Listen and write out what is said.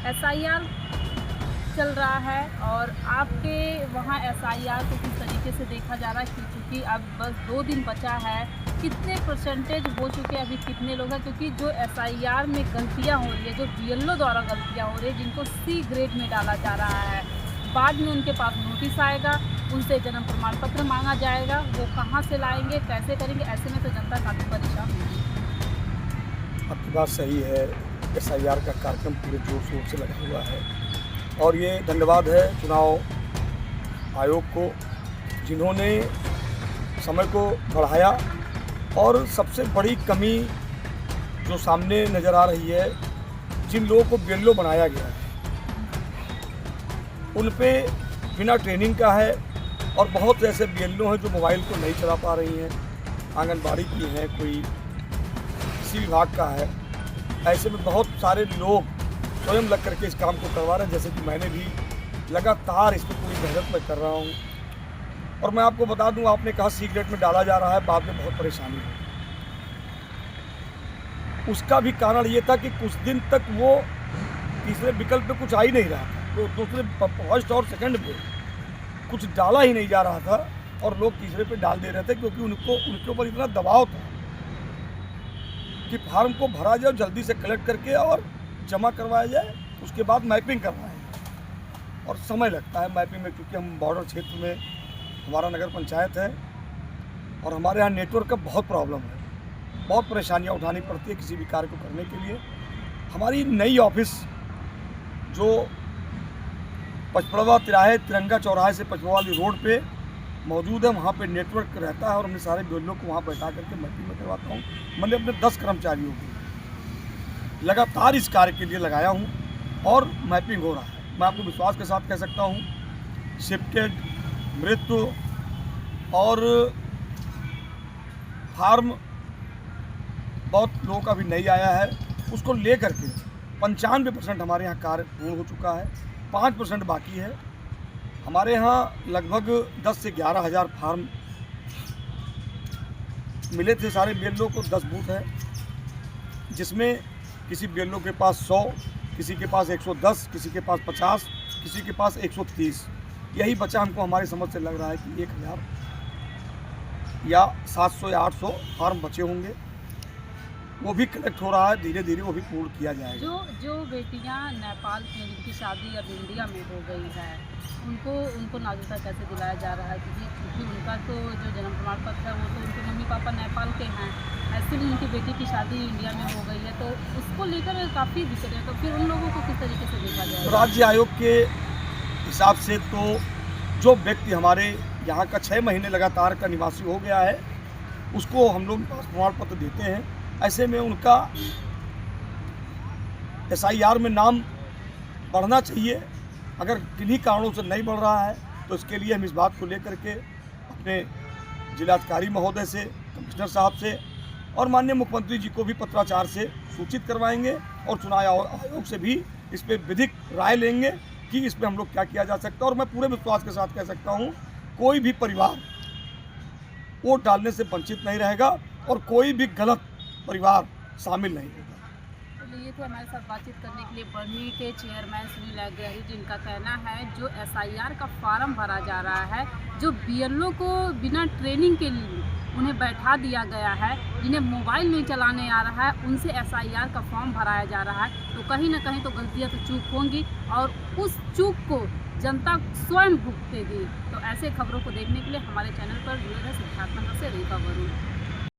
SIR चल रहा है और आपके वहाँ एसआईआर को किस तरीके से देखा जा रहा है, क्योंकि अब बस 2 दिन बचा है, कितने परसेंटेज हो चुके हैं, अभी कितने लोग हैं? क्योंकि जो एसआईआर में गलतियाँ हो रही है, जो बीएलओ द्वारा गलतियाँ हो रही है, जिनको सी ग्रेड में डाला जा रहा है, बाद में उनके पास नोटिस आएगा, उनसे जन्म प्रमाण पत्र मांगा जाएगा, वो कहाँ से लाएंगे, कैसे करेंगे? ऐसे में तो जनता काफ़ी परेशान होगी। आपकी बात सही है। एसआईआर का कार्यक्रम पूरे जोर शोर से लगा हुआ है और ये धन्यवाद है चुनाव आयोग को, जिन्होंने समय को बढ़ाया। और सबसे बड़ी कमी जो सामने नज़र आ रही है, जिन लोगों को बीएलओ बनाया गया है उन पे बिना ट्रेनिंग का है, और बहुत ऐसे बीएलओ हैं जो मोबाइल को नहीं चला पा रही हैं, आंगनबाड़ी की हैं, कोई किसी विभाग का है। ऐसे में बहुत सारे लोग स्वयं लग करके इस काम को करवा रहे हैं, जैसे कि मैंने भी लगातार इस पर पूरी मेहनत में कर रहा हूँ। और मैं आपको बता दूं, आपने कहा सीक्रेट में डाला जा रहा है, बाद में बहुत परेशानी है। उसका भी कारण ये था कि कुछ दिन तक वो तीसरे विकल्प पे कुछ आ ही नहीं रहा था, तो दूसरे फर्स्ट और सेकंड पे कुछ डाला ही नहीं जा रहा था और लोग तीसरे पे डाल दे रहे थे, क्योंकि उनके ऊपर इतना दबाव था कि फार्म को भरा जाए, जल्दी से कलेक्ट करके और जमा करवाया जाए, उसके बाद मैपिंग करवाया जाए। और समय लगता है मैपिंग में, क्योंकि हम बॉर्डर क्षेत्र में, हमारा नगर पंचायत है और हमारे यहाँ नेटवर्क का बहुत प्रॉब्लम है, बहुत परेशानियाँ उठानी पड़ती है किसी भी कार्य को करने के लिए। हमारी नई ऑफिस जो पचपड़वा तिराहे तिरंगा चौराहे से पचपड़वा वाली रोड पे मौजूद है, वहाँ पे नेटवर्क रहता है और मैं सारे बीएलओ को वहाँ बैठा करके मैपिंग में करवाता हूँ। मैंने अपने 10 कर्मचारियों को लगातार इस कार्य के लिए लगाया हूँ और मैपिंग हो रहा है। मैं आपको विश्वास के साथ कह सकता हूँ, शिफ्टेड, मृत्यु और फार्म बहुत लोगों का भी नहीं आया है, उसको ले करके 95% हमारे यहाँ कार्य पूर्ण हो चुका है, 5% बाकी है। हमारे यहाँ लगभग 10 से 11 हज़ार फार्म मिले थे सारे बीएलओ को। 10 बूथ है, जिसमें किसी बीएलओ के पास 100, किसी के पास 110, किसी के पास 50, किसी के पास 130। यही बचा। हमको हमारी समझ से लग रहा है कि 1000 या 700 या 800 फार्म बचे होंगे, वो भी कलेक्ट हो रहा है, धीरे धीरे वो भी पूर्ण किया जाएगा। जो बेटियां नेपाल में जिनकी शादी अब इंडिया में हो गई है, उनको नागरिकता कैसे दिलाया जा रहा है? क्योंकि उनका तो जो जन्म प्रमाण पत्र है वो तो उनके मम्मी पापा नेपाल के हैं, ऐसे में उनकी बेटी की शादी इंडिया में हो गई है, तो उसको लेकर काफ़ी दिक्कत है। तो फिर उन लोगों को किस तरीके से देखा जाए? राज्य आयोग के हिसाब से तो जो व्यक्ति हमारे यहाँ का 6 महीने लगातार का निवासी हो गया है, उसको हम लोग प्रमाण पत्र देते हैं। ऐसे में उनका एसआईआर में नाम बढ़ना चाहिए। अगर किन्हीं कारणों से नहीं बढ़ रहा है तो इसके लिए हम इस बात को लेकर के अपने जिलाधिकारी महोदय से, कमिश्नर साहब से और माननीय मुख्यमंत्री जी को भी पत्राचार से सूचित करवाएंगे और चुनाव आयोग से भी इस पर विधिक राय लेंगे कि इस पर हम लोग क्या किया जा सकता है। और मैं पूरे विश्वास के साथ कह सकता हूँ, कोई भी परिवार वोट डालने से वंचित नहीं रहेगा और कोई भी गलत परिवार शामिल नहीं होगा। तो ये थे हमारे साथ बातचीत करने के लिए बरनी के चेयरमैन सुनील अग्रही, जिनका कहना है जो एसआईआर का फार्म भरा जा रहा है, जो बीएलओ को बिना ट्रेनिंग के लिए उन्हें बैठा दिया गया है, जिन्हें मोबाइल नहीं चलाने आ रहा है, उनसे एसआईआर का फॉर्म भराया जा रहा है, तो कहीं ना कहीं तो गलतियाँ तो चूक होंगी और उस चूक को जनता स्वयं भुगतेगी। तो ऐसे खबरों को देखने के लिए हमारे चैनल पर जुड़े रहे। सिद्धार्थनगर से रेखा वरुण।